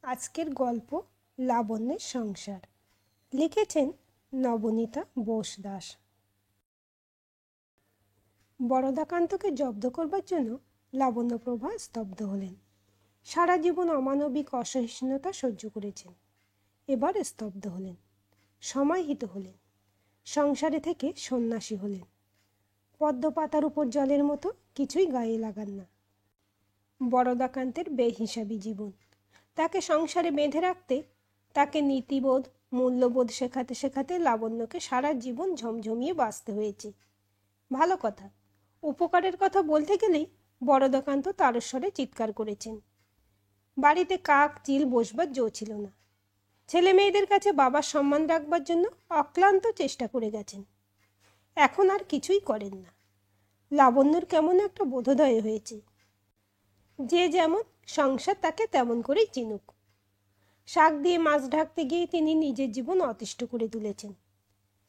আজকের গল্প লাবণ্যের সংসার। লিখেছেন নবনীতা বোস দাস। বরদাকান্তকে জব্দ করবার জন্য লাবণ্যপ্রভা স্তব্ধ হলেন। সারা জীবন অমানবিক অসহিষ্ণুতা সহ্য করেছেন, এবার স্তব্ধ হলেন, সমাহিত হলেন, সংসারে থেকে সন্ন্যাসী হলেন। পদ্মপাতার উপর জলের মতো কিছুই গায়ে লাগান না। বরদাকান্তের বেহিসাবি জীবন, তাকে সংসারে বেঁধে রাখতে, তাকে নীতিবোধ মূল্যবোধ শেখাতে শেখাতে লাবণ্যকে সারা জীবন ঝমঝমিয়ে বাঁচতে হয়েছে। ভালো কথা, উপকারের কথা বলতে গেলেই বরদাকান্ত তারস্বরে চিৎকার করেছেন। বাড়িতে কাক চিল বসবার জো ছিল না। ছেলে মেয়েদের কাছে বাবার সম্মান রাখবার জন্য অক্লান্ত চেষ্টা করে গেছেন। এখন আর কিছুই করেন না। লাবণ্যর কেমন একটা বোধোদয় হয়েছে, যে যেমন সংসার তাকে তেমন করেই চিনুক। শাক দিয়ে মাছ ঢাকতে গিয়ে তিনি নিজের জীবন অতিষ্ঠ করে তুলেছেন।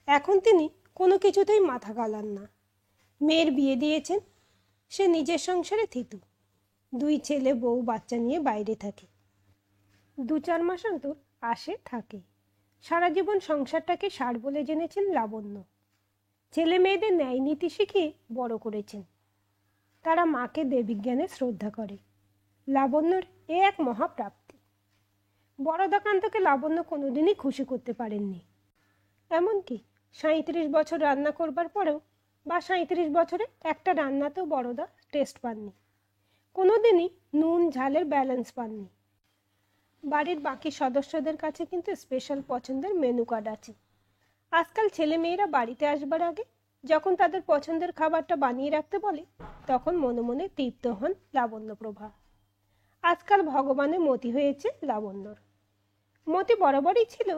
এখন তিনি কোনো কিছুতেই মাথা গালান না। মেয়ের বিয়ে দিয়েছেন, সে নিজের সংসারে থিতু। 2 ছেলে বউ বাচ্চা নিয়ে বাইরে থাকে, 2-4 মাস অন্তর আসে থাকে। সারা জীবন সংসারটাকে সার বলে জেনেছেন লাবণ্য। ছেলে মেয়েদের ন্যায় নীতি শিখিয়ে বড় করেছেন। তারা মাকে দেবীজ্ঞানে শ্রদ্ধা করে। লাবণ্যর এ এক মহাপ্রাপ্তি। বরদাকান্তকে লাবণ্য কোনোদিনই খুশি করতে পারেননি। এমনকি 37 বছর রান্না করবার পরেও বা 37 বছরে একটা রান্নাতেও বড়দা টেস্ট পাননি। কোনোদিনই নুন ঝালের ব্যালেন্স পাননি। বাড়ির বাকি সদস্যদের কাছে কিন্তু স্পেশাল পছন্দের মেনু কার্ড আছে। আজকাল ছেলে মেয়েরা বাড়িতে আসবার আগে যখন তাদের পছন্দের খাবারটা বানিয়ে রাখতে বলে, তখন মনে মনে তৃপ্ত হন লাবণ্যপ্রভা। আজকাল ভগবানের মতি হয়েছে লাবণ্যর। মতি বরাবরই ছিল,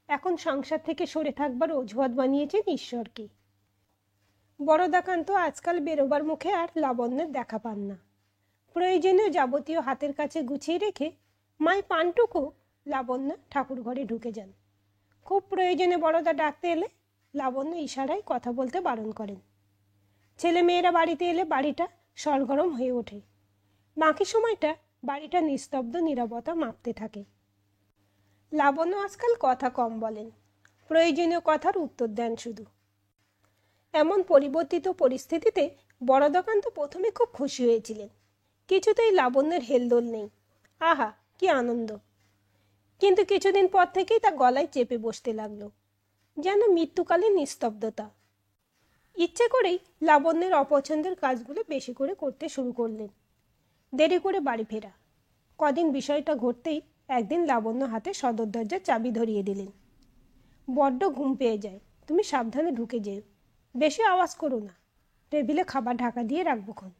এখন সংসার থেকে সরে থাকবার অজুহাত বানিয়েছেন ঈশ্বরকে। বরদাকান্ত আজকাল বেরোবার মুখে আর লাবণ্যের দেখা পান না। প্রয়োজনীয় যাবতীয় হাতের কাছে গুছিয়ে রেখে মায় পানটুকু লাবণ্য ঠাকুর ঘরে ঢুকে যান। খুব প্রয়োজনে বড়দা ডাকতে এলে লাবণ্য ইশারায় কথা বলতে বারণ করেন। ছেলে মেয়েরা বাড়িতে এলে বাড়িটা সরগরম হয়ে ওঠে। বাকি সময়টা বাড়িটা নিস্তব্ধ নীরবতা মাপতে থাকে। লাবণ্য আজকাল কথা কম বলেন, প্রয়োজনীয় কথার উত্তর দেন শুধু। এমন পরিবর্তিত পরিস্থিতিতে বরদাকান্ত প্রথমে খুব খুশি হয়েছিলেন। কিছুতেই লাবণ্যের হেলদোল নেই। আহা, কি আনন্দ! কিন্তু কিছুদিন পর থেকেই তা গলায় চেপে বসতে লাগলো, যেন মৃত্যুকালীন নিস্তব্ধতা। ইচ্ছে করেই লাবণ্যের অপছন্দের কাজগুলো বেশি করে করতে শুরু করলেন। দেরি করে বাড়ি ফেরা। কদিন বিষয়টা ঘটতেই একদিন লাবণ্য হাতে সদর দরজার চাবি ধরিয়ে দিলেন। বড্ড ঘুম পেয়ে যায়, তুমি সাবধানে ঢুকে যেও, বেশি আওয়াজ করো না, টেবিলে খাবার ঢাকা দিয়ে রাখবোক্ষণ।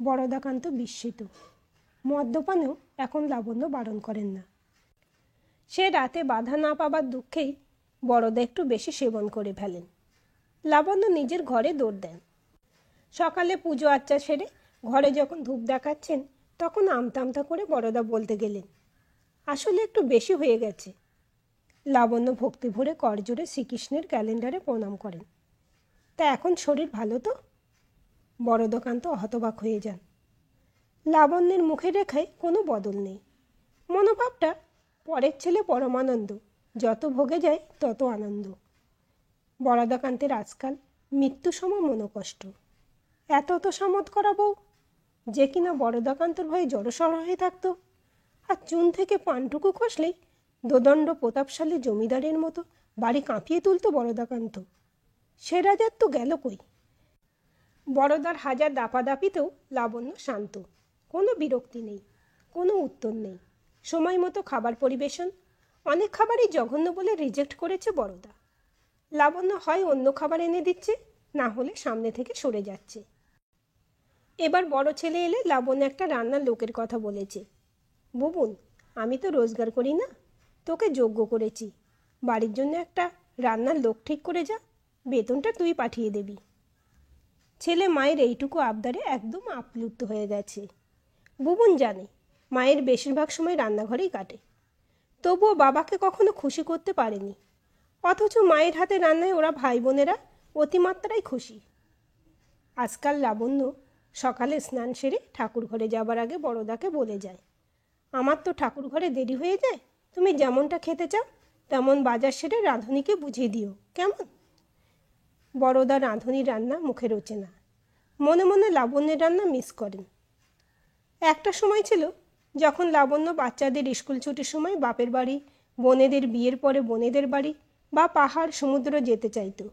বরদাকান্ত বিস্মিত। মদ্যপানেও এখন লাবণ্য বারণ করেন না। সে রাতে বাধা না পাবার দুঃখেই বড়দা একটু বেশি সেবন করে ফেলেন। লাবণ্য নিজের ঘরে দৌড় দেন। সকালে পুজো আচ্চা সেরে ঘরে যখন ধূপ দেখাচ্ছেন, তখন আমতা আমতা করে বড়দা বলতে গেলেন, আসলে একটু বেশি হয়ে গেছে। লাবণ্য ভক্তি ভরে করজোড়ে শ্রীকৃষ্ণের ক্যালেন্ডারে প্রণাম করেন। তা এখন শরীর ভালো তো? বরদাকান্ত হতবাক হয়ে যান। লাবণ্যের মুখের রেখায় কোনো বদল নেই। মনোভাবটা পরের ছেলে পরমানন্দ, যত ভোগে যায় তত আনন্দ। বরদাকান্তের আজকাল মৃত্যু সম মনোকষ্ট। এত তো সামত করা বউ, যে কিনা বরদাকান্তর ভয়ে জড়সড় হয়ে থাকতো, আর চুন থেকে পানটুকু খসলেই দোদণ্ড প্রতাপশালী জমিদারের মতো বাড়ি কাঁপিয়ে তুলতো বরদাকান্ত। সে রাজার তো গেল কই? বড়দার হাজার দাপাদাপিতেও লাবণ্য শান্ত। কোনো বিরক্তি নেই, কোনো উত্তর নেই। সময় মতো খাবার পরিবেশন। অনেক খাবারই জঘন্য বলে রিজেক্ট করেছে বড়দা। লাবণ্য হয় অন্য খাবার এনে দিচ্ছে, না হলে সামনে থেকে সরে যাচ্ছে। এবার বড় ছেলে এলে লাবণ্য একটা রান্নার লোকের কথা বলেছে। বুবুন, আমি তো রোজগার করি না, তোকে যোগ্য করেছি, বাড়ির জন্য একটা রান্নার লোক ঠিক করে যা, বেতনটা তুই পাঠিয়ে দিবি। ছেলে মায়ের এইটুকু আবদারে একদম আপ্লুত হয়ে গেছে। বুবুন জানে মায়ের বেশিরভাগ সময় রান্নাঘরেই কাটে, তবুও বাবাকে কখনো খুশি করতে পারেনি। অথচ মায়ের হাতে রান্নায় ওরা ভাই বোনেরা অতিমাত্রায় খুশি। আজকাল লাবণ্য সকালে স্নান সেরে ঠাকুর ঘরে যাবার আগে বড়দাকে বলে যায়, আমার তো ঠাকুর ঘরে দেরি হয়ে যায়, তুমি যেমনটা খেতে চাও তেমন বাজার সেরে রাঁধুনিকে বুঝিয়ে দিও, কেমন? বড়দা রাঁধুনির রান্না মুখে রোচে না, মনে মনে লাবণ্যের রান্না মিস করেন। একটা সময় ছিল যখন লাবণ্য বাচ্চাদের স্কুল ছুটির সময় বাপের বাড়ি, বোনেদের বিয়ের পরে বোনেদের বাড়ি বা পাহাড় সমুদ্র যেতে চাইতো,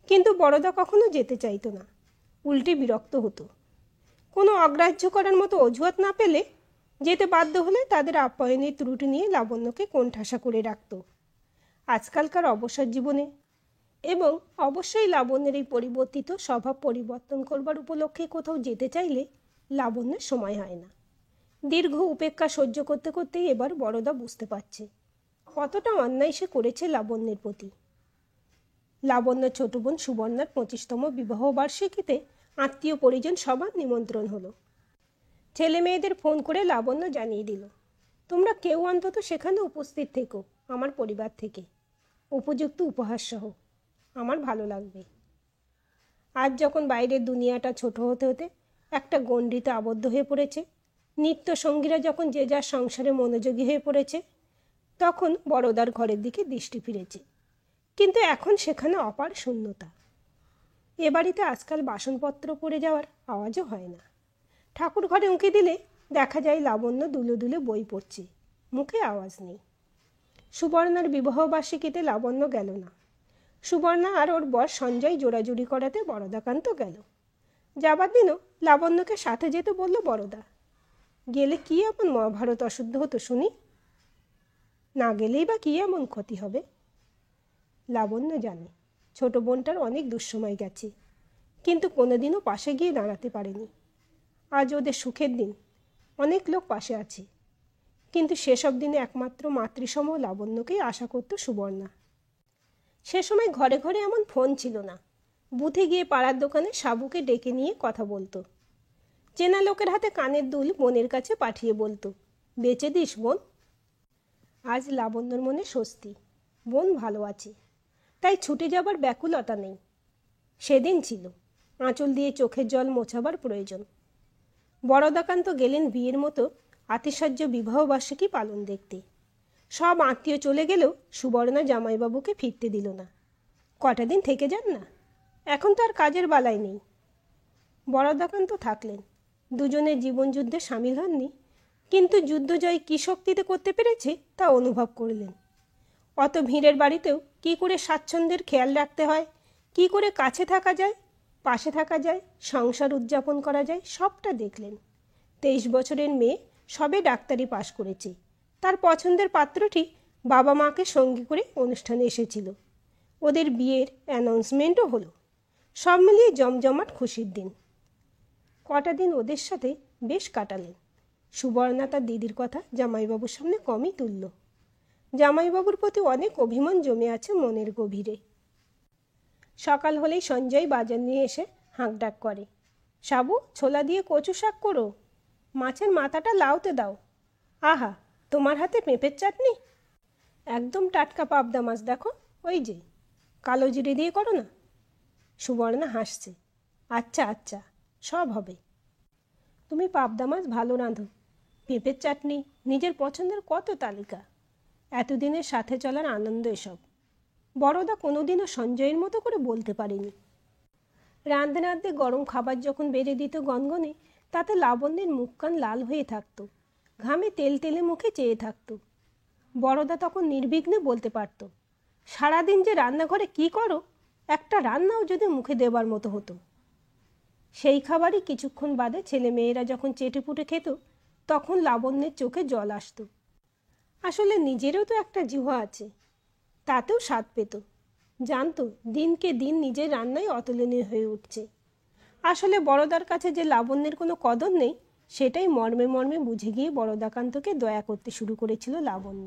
কিন্তু বড়দা কখনো যেতে চাইতো না, উল্টে বিরক্ত হতো। কোনো অগ্রাহ্য করার মতো অজুহাত না পেলে যেতে বাধ্য হলে তাদের আপ্যায়নের ত্রুটি নিয়ে লাবণ্যকে কোণঠাসা করে রাখত। আজকালকার অবসর জীবনে এবং অবশ্যই লাবণ্যের এই পরিবর্তিত স্বভাব পরিবর্তন করবার উপলক্ষে কোথাও যেতে চাইলে লাবণ্যের সময় হয় না। দীর্ঘ উপেক্ষা সহ্য করতে করতেই এবার বড়দা বুঝতে পারছে কতটা অন্যায় সে করেছে লাবণ্যের প্রতি। লাবণ্যের ছোট বোন সুবর্ণার 25তম বিবাহ বার্ষিকীতে আত্মীয় পরিজন সবার নিমন্ত্রণ হলো। ছেলে মেয়েদের ফোন করে লাবণ্য জানিয়ে দিল, তোমরা কেউ অন্তত সেখানে উপস্থিত থেকো আমার পরিবার থেকে, উপযুক্ত উপহার সহ, আমার ভালো লাগবে। আজ যখন বাইরের দুনিয়াটা ছোট হতে হতে একটা গণ্ডিতে আবদ্ধ হয়ে পড়েছে, নিত্য সঙ্গীরা যখন যে যার সংসারে মনোযোগী হয়ে পড়েছে, তখন বড়দার ঘরের দিকে দৃষ্টি ফিরেছে। কিন্তু এখন সেখানে অপার শূন্যতা। এ বাড়িতে আজকাল বাসনপত্র পড়ে যাওয়ার আওয়াজও হয় না। ঠাকুর ঘরে উঁকি দিলে দেখা যায় লাবণ্য দুলে দুলে বই পড়ছে, মুখে আওয়াজ নেই। সুবর্ণার বিবাহবার্ষিকীতে লাবণ্য গেল না। সুবর্ণা আর ওর বর সঞ্জয় জোড়াজুড়ি করাতে বরদাকান্ত গেল। যাবার দিনও লাবণ্যকে সাথে যেতে বলল বড়দা। গেলে কি এমন মহাভারত অশুদ্ধ হতো শুনি? না গেলেই বা কি এমন ক্ষতি হবে? লাবণ্য জানে ছোট বোনটার অনেক দুঃসময় গেছে, কিন্তু কোনোদিনও পাশে গিয়ে দাঁড়াতে পারেনি। আজ ওদের সুখের দিন, অনেক লোক পাশে আছে, কিন্তু সেসব দিনে একমাত্র মাতৃসম লাবণ্যকেই আশা করত সুবর্ণা। সে সময় ঘরে ঘরে এমন ফোন ছিল না। বুথে গিয়ে পাড়ার দোকানে সাবুকে ডেকে নিয়ে কথা বলতো। চেনা লোকের হাতে কানের দুল বোনের কাছে পাঠিয়ে বলতো, বেচে দিস বোন। আজ লাবণ্যর মনে স্বস্তি, বোন ভালো আছে, তাই ছুটে যাবার ব্যাকুলতা নেই। সেদিন ছিল আঁচল দিয়ে চোখের জল মোছাবার প্রয়োজন। বরদাকান্ত গেলেন বিয়ের মতো আতিশয্য বিবাহবার্ষিকী পালন দেখতে। সব আত্মীয় চলে গেলেও সুবর্ণা জামাইবাবুকে ফিরতে দিল না। কটা দিন থেকে যান না, এখন তো আর কাজের বালাই নেই। বরদাকান্ত থাকলেন, দুজনের জীবনযুদ্ধে সামিল হননি, কিন্তু যুদ্ধজয় কী শক্তিতে করতে পেরেছে তা অনুভব করলেন। অত ভিড়ের বাড়িতেও কী করে স্বাচ্ছন্দ্যের খেয়াল রাখতে হয়, কী করে কাছে থাকা যায়, পাশে থাকা যায়, সংসার উদযাপন করা যায়, সবটা দেখলেন। 23 বছরের মেয়ে সবে ডাক্তারি পাশ করেছে, তার পছন্দের পাত্রটি বাবা মাকে সঙ্গী করে অনুষ্ঠানে এসেছিল। ওদের বিয়ের অ্যানাউন্সমেন্টও হলো। সব মিলিয়ে জমজমাট খুশির দিন। কটা দিন ওদের সাথে বেশ কাটালেন। সুবর্ণা তার দিদির কথা জামাইবাবুর সামনে কমই তুলল। জামাইবাবুর প্রতি অনেক অভিমান জমে আছে মনের গভীরে। সকাল হলেই সঞ্জয় বাজার নিয়ে এসে হাঁকডাক করে, সাবু ছোলা দিয়ে কচু শাক করো, মাছের মাথাটা লাউতে দাও। আহা, তোমার হাতে পেঁপের চাটনি, একদম টাটকা পাবদা মাছ দেখো, ওই যে কালো জিরে দিয়ে করো না। সুবর্ণা হাসছে, আচ্ছা আচ্ছা, সব হবে। তুমি পাবদা মাছ ভালো রাঁধো, পেঁপের চাটনি, নিজের পছন্দের কত তালিকা। এতদিনের সাথে চলার আনন্দ এসব। বড়দা কোনোদিনও সঞ্জয়ের মতো করে বলতে পারেনি। রাঁধতে রাঁধতে গরম খাবার যখন বেড়ে দিত গনগনে, তাতে লাবণ্যের মুখ কান লাল হয়ে থাকতো, ঘামে তেল তেলে মুখে চেয়ে থাকতো। বড়দা তখন নির্বিঘ্নে বলতে পারত, সারাদিন যে রান্নাঘরে কি করো, একটা রান্নাও যদি মুখে দেবার মতো হতো। সেই খাবারই কিছুক্ষণ বাদে ছেলে মেয়েরা যখন চেটেপুটে খেত, তখন লাবণ্যের চোখে জল আসতো। আসলে নিজেরও তো একটা জিহ্বা আছে, তাতেও স্বাদ পেত। জানতো দিনকে দিন নিজের রান্নায় অতুলনীয় হয়ে উঠছে। আসলে বড়দার কাছে যে লাবণ্যের কোনো কদর নেই, সেটাই মর্মে মর্মে বুঝে গিয়ে বড়দাকান্তকে দয়া করতে শুরু করেছিল লাবণ্য।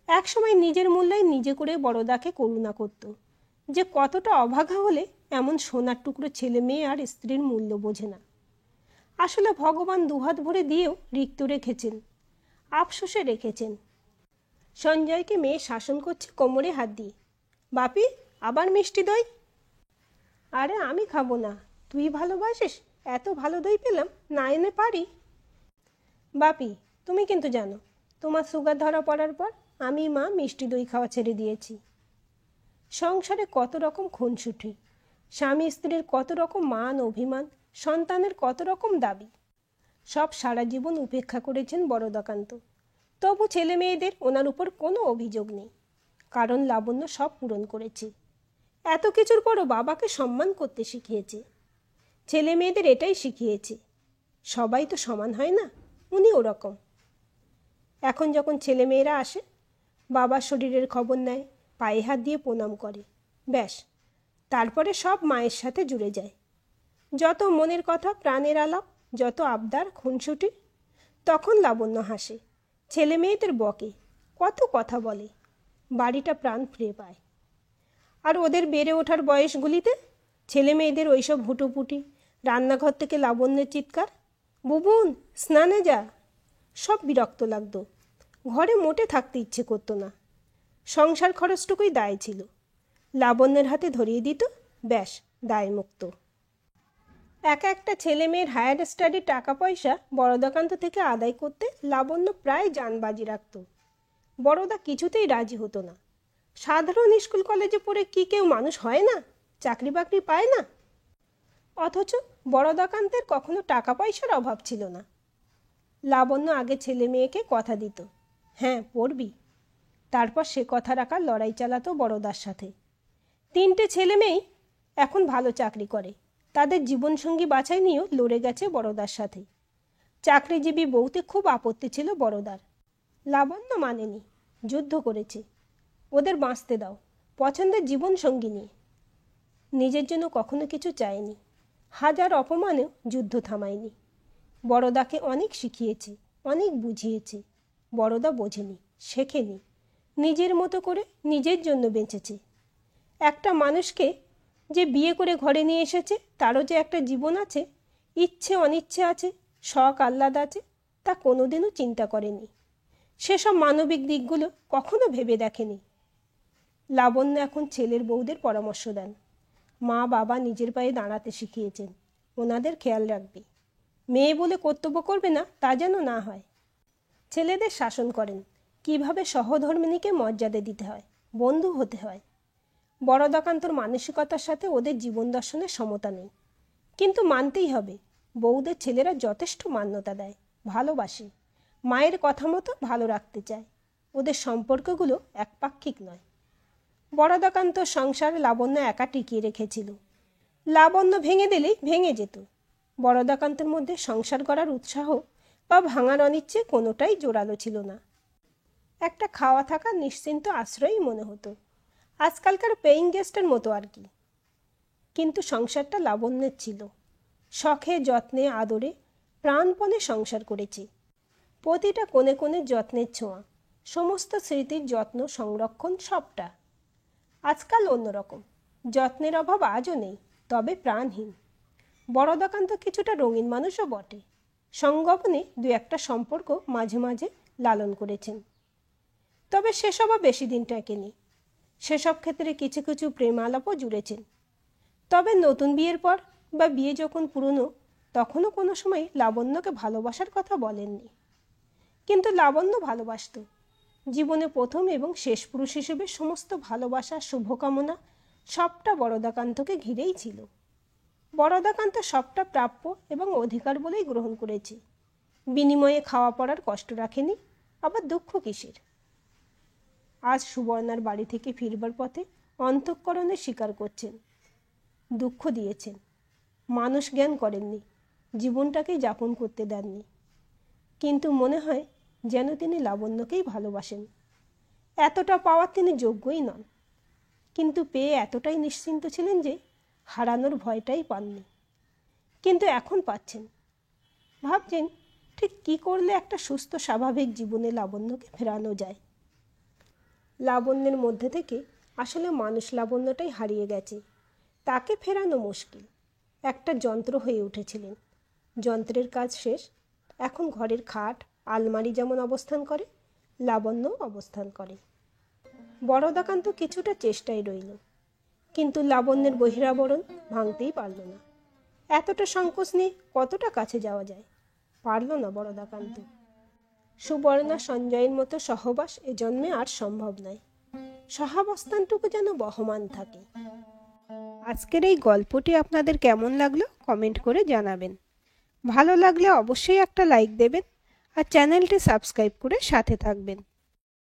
একসময় নিজের মূল্যায় নিজে করে বড়দাকে করুণা করত, যে কতটা অভাগা হলে এমন সোনার টুকরো ছেলে মেয়ে আর স্ত্রীর মূল্য বোঝে না। আসলে ভগবান দুহাত ভরে দিয়েও রিক্ত রেখেছেন, আফসোসে রেখেছেন। সঞ্জয়কে মেয়ে শাসন করছে কোমরে হাত দিয়ে, বাপি আবার মিষ্টি দই। আরে আমি খাবো না, তুই ভালোবাসিস, এত ভালো দই পেলাম না এনে পারি। বাপি তুমি কিন্তু জানো তোমার সুগার ধরা পড়ার পর আমি মা মিষ্টি দই খাওয়া ছেড়ে দিয়েছি। সংসারে কত রকম খুনসুটি, স্বামী স্ত্রীর কত রকম মান অভিমান, সন্তানের কত রকম দাবি, সব সারা জীবন উপেক্ষা করেছেন বরদাকান্ত। তবু ছেলে মেয়েদের ওনার উপর কোনো অভিযোগ নেই, কারণ লাবণ্য সব পূরণ করেছে। এত কিছুর পরও বাবাকে সম্মান করতে শিখিয়েছে। ছেলে মেয়েদের এটাই শিখিয়েছে, সবাই তো সমান হয় না, উনি ওরকম। এখন যখন ছেলে মেয়েরা আসে, বাবার শরীরের খবর নেয়, পায়ে হাত দিয়ে প্রণাম করে, ব্যাস, তারপরে সব মায়ের সাথে জুড়ে যায়। যত মনের কথা, প্রাণের আলাপ, যত আবদার, খুনসুটি। তখন লাবণ্য হাসে, ছেলে মেয়েদের বকে, কত কথা বলে, বাড়িটা প্রাণ ফিরে পায়। আর ওদের বেড়ে ওঠার বয়সগুলিতে ছেলে মেয়েদের ওইসব হুটোপুটি, রান্নাঘর থেকে লাবণ্যের চিৎকার, বুবুন স্নানে যা, সব বিরক্ত লাগতো। ঘরে মোটে থাকতে ইচ্ছে করতো না। সংসার খরচটুকুই দায় ছিল, লাবণ্যের হাতে ধরিয়ে দিত, ব্যাস, দায়মুক্ত। একা একটা ছেলে মেয়ের হায়ার স্টাডির টাকা পয়সা বরদাকান্ত থেকে আদায় করতে লাবণ্য প্রায় জানবাজি রাখত। বড়দা কিছুতেই রাজি হতো না। সাধারণ স্কুল কলেজে পড়ে কি কেউ মানুষ হয় না, চাকরি বাকরি পায় না? অথচ বরদাকান্তের কখনো টাকা পয়সার অভাব ছিল না। লাবণ্য আগে ছেলে মেয়েকে কথা দিত, হ্যাঁ পড়বি, তারপর সে কথা রাখার লড়াই চালাতো বড়দার সাথে। 3টে ছেলে মেয়েই এখন ভালো চাকরি করে, তাদের জীবনসঙ্গী বাছাই নিয়েও লড়ে গেছে বড়দার সাথে। চাকরিজীবী বউতে খুব আপত্তি ছিল বড়দার। লাবণ্য মানেনি, যুদ্ধ করেছে, ওদের বাঁচতে দাও, পছন্দের জীবনসঙ্গী নিয়ে। নিজের জন্য কখনো কিছু চায়নি, হাজার অপমানেও যুদ্ধ থামায়নি। বড়দাকে অনেক শিখিয়েছে, অনেক বুঝিয়েছে, বড়দা বোঝেনি, শেখেনি, নিজের মতো করে নিজের জন্য বেঁচেছে। একটা মানুষকে যে বিয়ে করে ঘরে নিয়ে এসেছে, তারও যে একটা জীবন আছে, ইচ্ছে অনিচ্ছে আছে, শখ আহ্লাদ আছে, তা কোনোদিনও চিন্তা করেনি। সেসব মানবিক দিকগুলো কখনো ভেবে দেখেনি। লাবণ্য এখন ছেলের বউদের পরামর্শ দেন, মা বাবা নিজের পায়ে দাঁড়াতে শিখিয়েছেন, ওনাদের খেয়াল রাখবে, মেয়ে বলে কর্তব্য করবে না, তা যেন না হয়। ছেলেদের শাসন করেন, কিভাবে সহধর্মিণীকে মর্যাদা দিতে হয়, বন্ধু হতে হয়। বরদাকান্তর মানসিকতার সাথে ওদের জীবন দর্শনের সমতা নেই, কিন্তু মানতেই হবে, বউদের ছেলেরা যথেষ্ট মান্যতা দেয়, ভালোবাসে, মায়ের কথা মতো ভালো রাখতে চায়। ওদের সম্পর্কগুলো একপাক্ষিক নয়। বরদাকান্ত সংসার লাবণ্য একা টিকিয়ে রেখেছিল। লাবণ্য ভেঙে দিলেই ভেঙে যেত। বরদাকান্তের মধ্যে সংসার করার উৎসাহ বা ভাঙার অনিচ্ছে কোনোটাই জোরালো ছিল না। একটা খাওয়া থাকা নিশ্চিন্ত আশ্রয়ই মনে হতো, আজকালকার পেইং গেস্টের মতো আর কি। কিন্তু সংসারটা লাবণ্যের ছিল, শখে যত্নে আদরে প্রাণপণে সংসার করেছে। প্রতিটা কোণে কোণে যত্নের ছোঁয়া, সমস্ত স্মৃতির যত্ন সংরক্ষণ, সবটা। আজকাল অন্যরকম, যত্নের অভাব আজও নেই, তবে প্রাণহীন। বরদাকান্ত কিছুটা রঙিন মানুষও বটে, সঙ্গোপনে 2-1টা সম্পর্ক মাঝে মাঝে লালন করেছেন, তবে সেসবও বেশি দিন টেকেনি। সেসব ক্ষেত্রে কিছু কিছু প্রেম আলাপও জুড়েছেন, তবে নতুন বিয়ের পর বা বিয়ে যখন পুরনো, তখনও কোনো সময় লাবণ্যকে ভালোবাসার কথা বলেননি। কিন্তু লাবণ্য ভালোবাসত। জীবনে প্রথম এবং শেষ পুরুষ হিসেবে সমস্ত ভালোবাসা, শুভকামনা সবটা বরদাকান্তকে ঘিরেই ছিল। বরদাকান্ত সবটা প্রাপ্য এবং অধিকার বলেই গ্রহণ করেছে, বিনিময়ে খাওয়া পড়ার কষ্ট রাখেনি, আবার দুঃখ কিসের। আজ সুবর্ণার বাড়ি থেকে ফিরবার পথে অন্তঃকরণে স্বীকার করছেন, দুঃখ দিয়েছেন, মানুষ জ্ঞান করেননি, জীবনটাকেই যাপন করতে দেননি। কিন্তু মনে হয় যেন তিনি লাবণ্যকেই ভালোবাসেন। এতটা পাওয়ার তিনি যোগ্যই নন, কিন্তু পেয়ে এতটাই নিশ্চিন্ত ছিলেন যে হারানোর ভয়টাই পাননি। কিন্তু এখন পাচ্ছেন। ভাবছেন ঠিক কী করলে একটা সুস্থ স্বাভাবিক জীবনে লাবণ্যকে ফেরানো যায়। লাবণ্যের মধ্যে থেকে আসলে মানুষ লাবণ্যটাই হারিয়ে গেছে, তাকে ফেরানো মুশকিল। একটা যন্ত্র হয়ে উঠেছিলেন, যন্ত্রের কাজ শেষ, এখন ঘরের খাট আলমারি যেমন অবস্থান করে, লাবণ্য অবস্থান করে। বরদাকান্ত কিছুটা চেষ্টায় রইল, কিন্তু লাবণ্যের বহিরাবরণ ভাঙতেই পারল না। এতটা সংকোচ নিয়ে কতটা কাছে যাওয়া যায়, পারল না বরদাকান্ত। সুবর্ণা সঞ্জয়ের মতো সহবাস এ জন্মে আর সম্ভব নয়। সহাবস্থানটুকু যেন বহমান থাকে। আজকের এই গল্পটি আপনাদের কেমন লাগলো কমেন্ট করে জানাবেন। ভালো লাগলে অবশ্যই একটা লাইক দেবেন আর চ্যানেলটি সাবস্ক্রাইব করে সাথে থাকবেন।